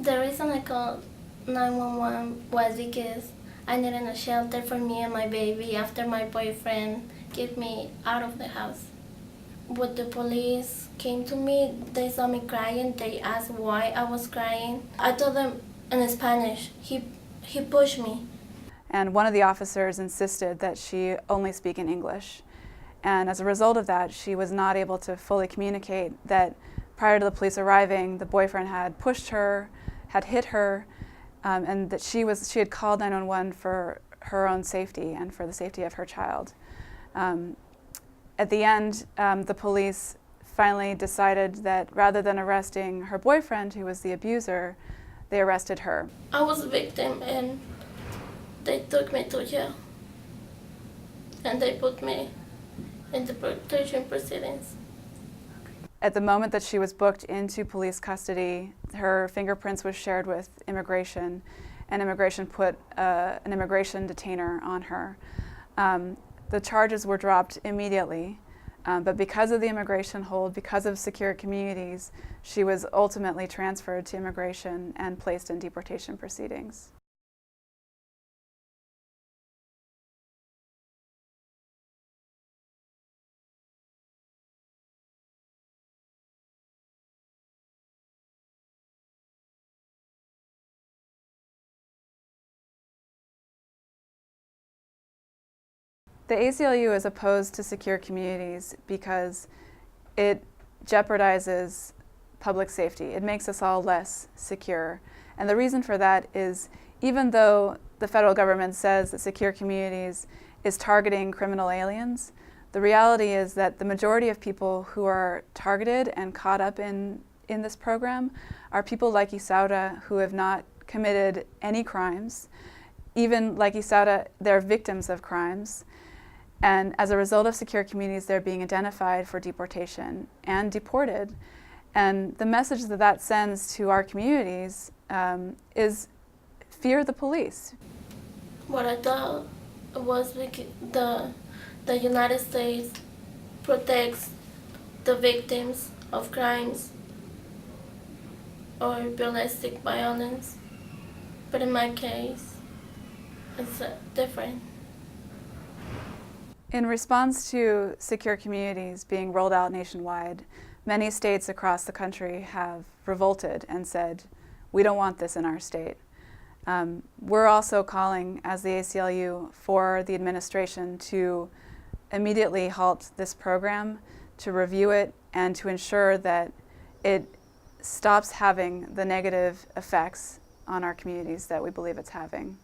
The reason I called 911 was because I needed a shelter for me and my baby after my boyfriend kicked me out of the house. When the police came to me, they saw me crying. They asked why I was crying. I told them in Spanish. He pushed me. And one of the officers insisted that she only speak in English. And as a result of that, she was not able to fully communicate that prior to the police arriving, the boyfriend had pushed her, had hit her, and that she had called 911 for her own safety and for the safety of her child. At the end, the police finally decided that rather than arresting her boyfriend, who was the abuser, they arrested her. I was a victim and they took me to jail. And they put me in deportation proceedings. At the moment that she was booked into police custody, her fingerprints was shared with immigration, and immigration put an immigration detainer on her. The charges were dropped immediately, but because of the immigration hold, because of secure communities, she was ultimately transferred to immigration and placed in deportation proceedings. The ACLU is opposed to secure communities because it jeopardizes public safety. It makes us all less secure. And the reason for that is even though the federal government says that secure communities is targeting criminal aliens, the reality is that the majority of people who are targeted and caught up in this program are people like Isaura who have not committed any crimes. Even like Isaura, they're victims of crimes. And as a result of secure communities, they're being identified for deportation and deported. And the message that that sends to our communities is fear the police. What I thought was the United States protects the victims of crimes or domestic violence, but in my case, it's different. In response to secure communities being rolled out nationwide, many states across the country have revolted and said, we don't want this in our state. We're also calling, as the ACLU, for the administration to immediately halt this program, to review it, and to ensure that it stops having the negative effects on our communities that we believe it's having.